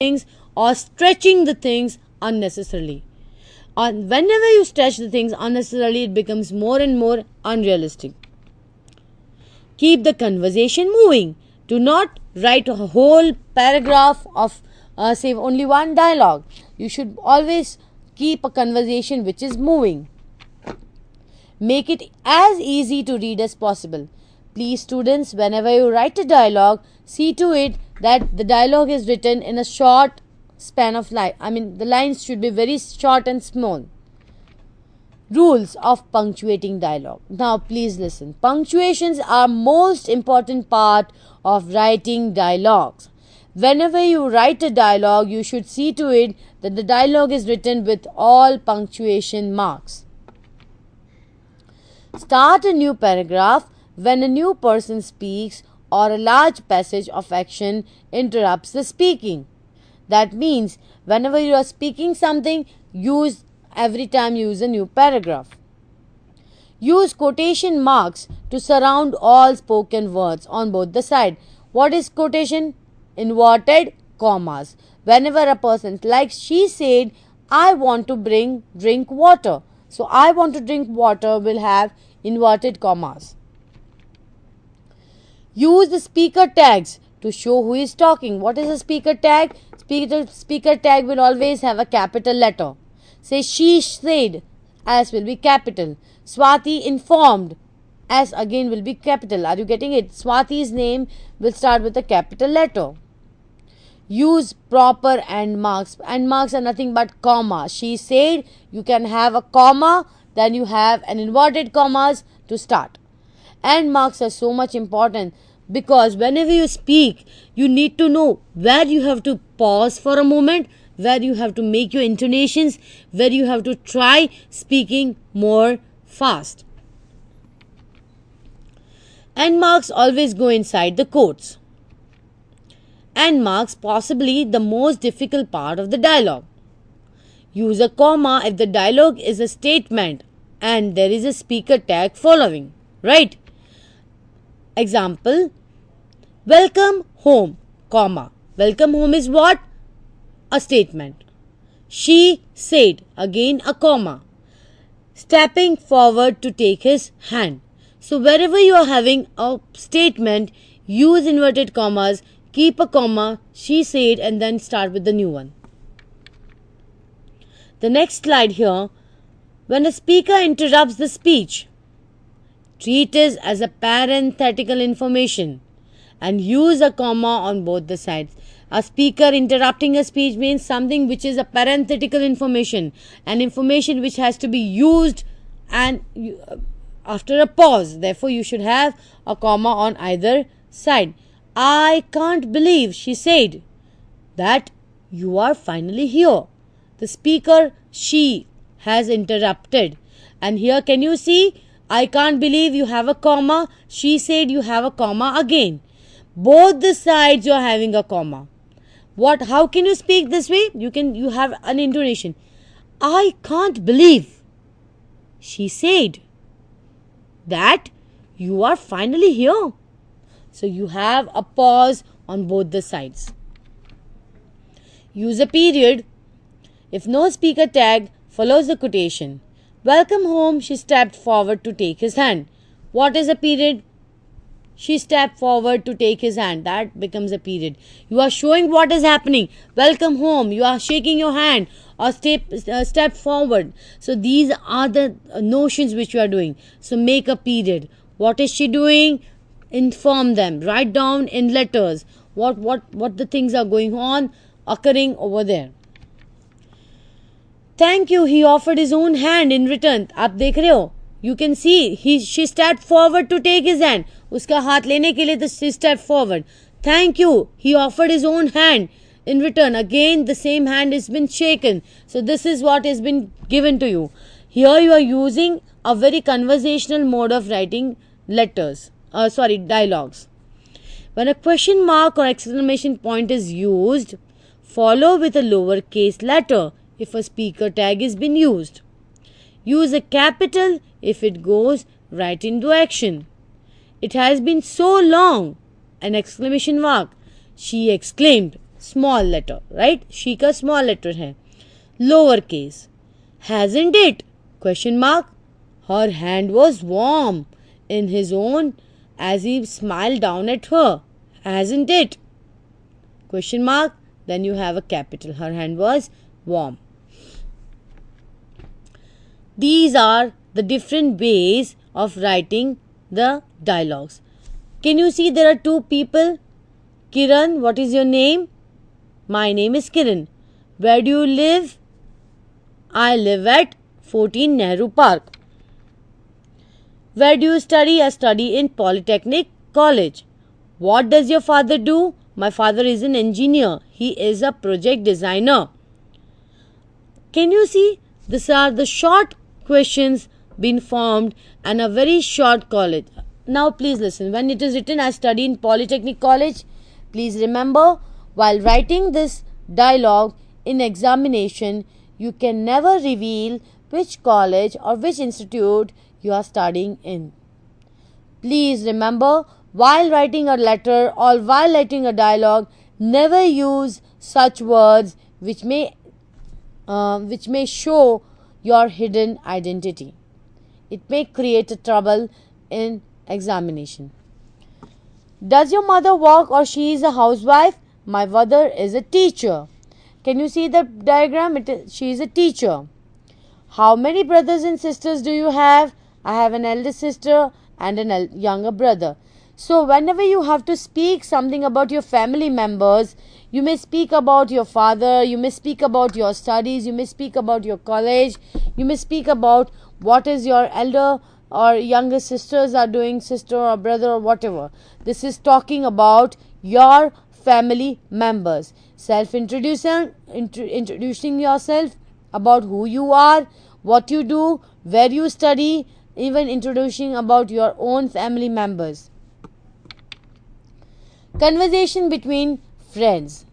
things or stretching the things unnecessarily. And whenever you stretch the things unnecessarily, it becomes more and more unrealistic. Keep the conversation moving. Do not write a whole paragraph of say only one dialogue. You should always keep a conversation which is moving. Make it as easy to read as possible. Please, students, whenever you write a dialogue, see to it that the dialogue is written in a short span of line. The lines should be very short and small. Rules of punctuating dialogue. Now, please listen. Punctuations are most important part of writing dialogues. Whenever you write a dialogue, you should see to it that the dialogue is written with all punctuation marks. Start a new paragraph when a new person speaks or a large passage of action interrupts the speaking. That means whenever you are speaking something, every time use a new paragraph. Use quotation marks to surround all spoken words on both the sides. What is quotation? Inverted commas. Whenever a person, like she said, I want to drink water. So I want to drink water will have inverted commas. Use the speaker tags to show who is talking. What is a speaker tag? Speaker tag will always have a capital letter. Say she said, as will be capital. Swati informed, as again will be capital. Are you getting it? Swati's name will start with a capital letter. Use proper end marks. End marks are nothing but comma. She said, you can have a comma, then you have an inverted commas to start. End marks are so much important because whenever you speak, you need to know where you have to pause for a moment, where you have to make your intonations, where you have to try speaking more fast. End marks always go inside the quotes. End marks possibly the most difficult part of the dialogue. Use a comma if the dialogue is a statement and there is a speaker tag following, right? Example, welcome home, comma. Welcome home is what? A statement. She said, again a comma. Stepping forward to take his hand. So wherever you are having a statement, use inverted commas, keep a comma, she said, and then start with the new one. The next slide here, when a speaker interrupts the speech, treat it as a parenthetical information and use a comma on both the sides. A speaker interrupting a speech means something which is a parenthetical information, an information which has to be used and after a pause. Therefore, you should have a comma on either side. I can't believe, she said, that you are finally here. The speaker, she, has interrupted. And here can you see, I can't believe you have a comma. She said you have a comma again. Both the sides you are having a comma. How can you speak this way? You have an intonation. I can't believe, she said, that you are finally here. So you have a pause on both the sides. Use a period if no speaker tag follows the quotation. Welcome home, she stepped forward to take his hand. What is a period? She stepped forward to take his hand. That becomes a period. You are showing what is happening. Welcome home. You are shaking your hand or step forward. So these are the notions which you are doing. So make a period. What is she doing? Inform them. Write down in letters what the things are going on, occurring over there. Thank you. He offered his own hand in return. आप देख रहे हो? You can see she stepped forward to take his hand. उसका हाथ लेने के लिए she stepped forward. Thank you. He offered his own hand in return. Again, the same hand has been shaken. So this is what has been given to you. Here you are using a very conversational mode of writing dialogues. When a question mark or exclamation point is used, follow with a lowercase letter if a speaker tag is been used. Use a capital if it goes right into action. It has been so long, an exclamation mark. She exclaimed. Small letter, right, she का small letter है. Lower case, hasn't it? Question mark. Her hand was warm in his own as he smiled down at her. Hasn't it? Question mark. Then you have a capital. Her hand was warm. These are the different ways of writing the dialogues. Can you see there are two people? Kiran, what is your name? My name is Kiran. Where do you live? I live at 14 Nehru Park. Where do you study? I study in Polytechnic College. What does your father do? My father is an engineer. He is a project designer. Can you see? These are the short questions being formed and a very short college. Now please listen. When it is written I study in Polytechnic College, please remember while writing this dialogue in examination, you can never reveal which college or which institute you are studying in. Please remember, while writing a letter or while writing a dialogue, never use such words which may show your hidden identity. It may create a trouble in examination. Does your mother work or she is a housewife? My mother is a teacher. Can you see the diagram? She is a teacher. How many brothers and sisters do you have? I have an elder sister and a younger brother. So whenever you have to speak something about your family members, you may speak about your father, you may speak about your studies, you may speak about your college, you may speak about what is your elder or younger sisters are doing, sister or brother or whatever. This is talking about your family members. Introducing yourself about who you are, what you do, where you study, even introducing about your own family members. Conversation between friends.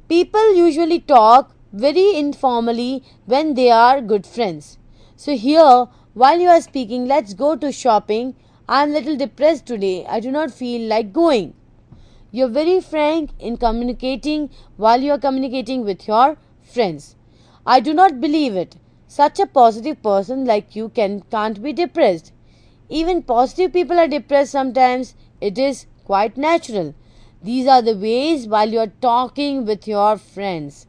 People usually talk very informally when they are good friends. So here, while you are speaking, let's go to shopping. I am a little depressed today. I do not feel like going. You are very frank in communicating while you are communicating with your friends. I do not believe it. Such a positive person like you can't be depressed. Even positive people are depressed sometimes. It is quite natural. These are the ways while you are talking with your friends.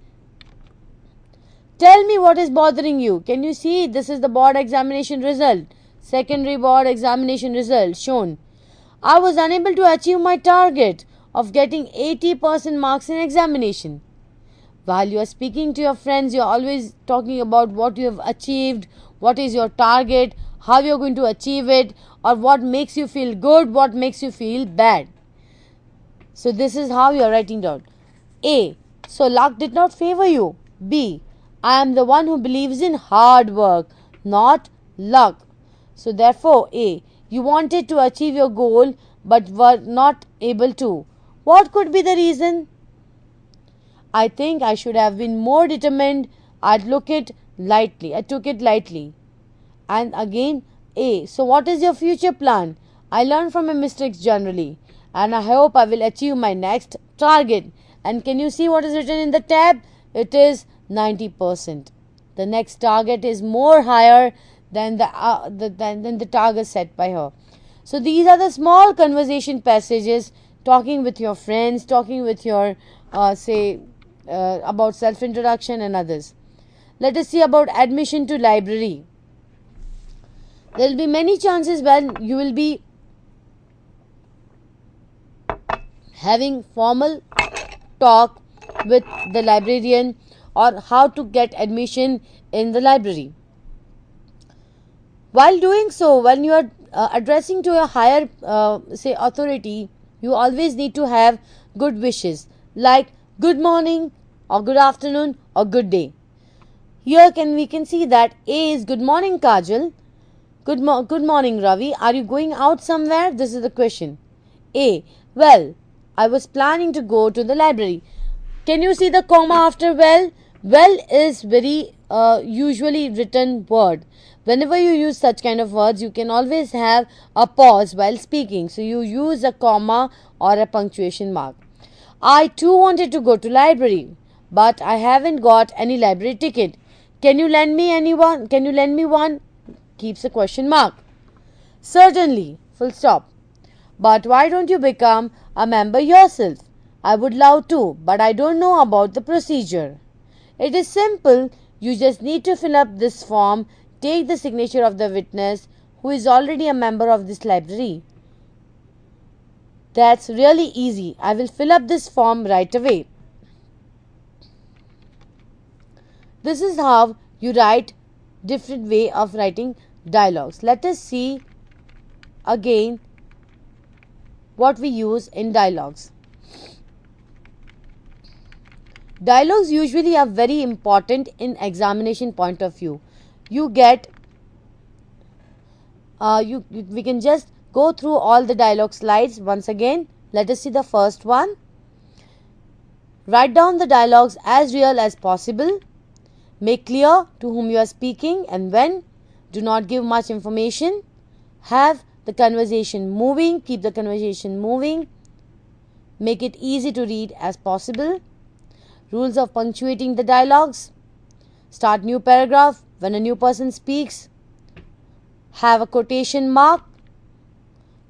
Tell me what is bothering you. Can you see? This is the board examination result. Secondary board examination result shown. I was unable to achieve my target of getting 80% marks in examination. While you are speaking to your friends, you are always talking about what you have achieved, what is your target, how you are going to achieve it, or what makes you feel good, what makes you feel bad. So this is how you are writing down. A. So luck did not favor you. B. I am the one who believes in hard work, not luck. So therefore, A. You wanted to achieve your goal but were not able to. What could be the reason? I think I should have been more determined. I took it lightly. And again, A. So what is your future plan? I learn from my mistakes generally and I hope I will achieve my next target. And can you see what is written in the tab? It is 90%. The next target is more higher than the target set by her. So these are the small conversation passages, talking with your friends, talking with your about self-introduction and others. Let us see about admission to library. There will be many chances when you will be having formal talk with the librarian or how to get admission in the library. While doing so, when you are addressing to a higher authority, you always need to have good wishes like good morning or good afternoon or good day. Here we can see that A is good morning Kajal, good morning Ravi, are you going out somewhere? This is the question. A. Well, I was planning to go to the library. Can you see the comma after well? Well is very usually written word. Whenever you use such kind of words, you can always have a pause while speaking. So you use a comma or a punctuation mark. I too wanted to go to library, but I haven't got any library ticket. Can you lend me anyone? Can you lend me one? Keeps a question mark. Certainly, full stop. But why don't you become a member yourself? I would love to, but I don't know about the procedure. It is simple. You just need to fill up this form, take the signature of the witness who is already a member of this library. That's really easy. I will fill up this form right away. This is how you write different way of writing dialogues. Let us see again what we use in dialogues. Dialogues usually are very important in examination point of view. You get we can just go through all the dialogue slides once again. Let us see the first one. Write down the dialogues as real as possible. Make clear to whom you are speaking and when. Do not give much information. Have the conversation moving. Keep the conversation moving. Make it easy to read as possible. Rules of punctuating the dialogues. Start new paragraph when a new person speaks. Have a quotation mark.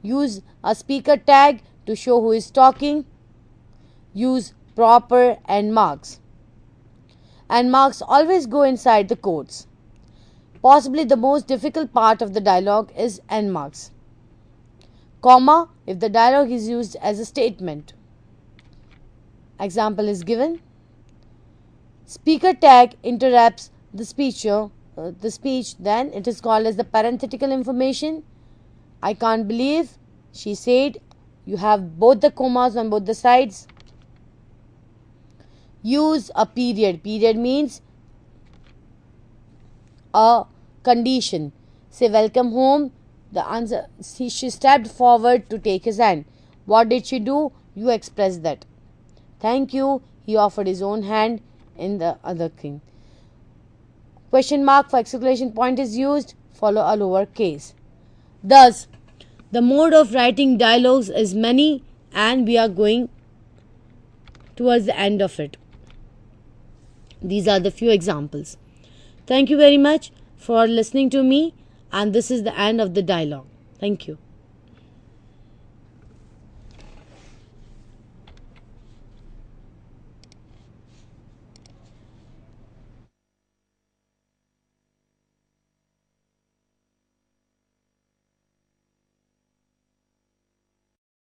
Use a speaker tag to show who is talking. Use proper end marks. End marks always go inside the quotes. Possibly the most difficult part of the dialogue is end marks. Comma if the dialogue is used as a statement. Example is given. Speaker tag interrupts the speech, then it is called as the parenthetical information. I can't believe she said. You have both the commas on both the sides. Use a period. Period means a condition. Say welcome home. The answer, she stepped forward to take his hand. What did she do? You express that. Thank you. He offered his own hand in the other thing. Question mark for exclamation point is used. Follow a lower case. Thus, the mode of writing dialogues is many and we are going towards the end of it. These are the few examples. Thank you very much for listening to me, and this is the end of the dialogue. Thank you.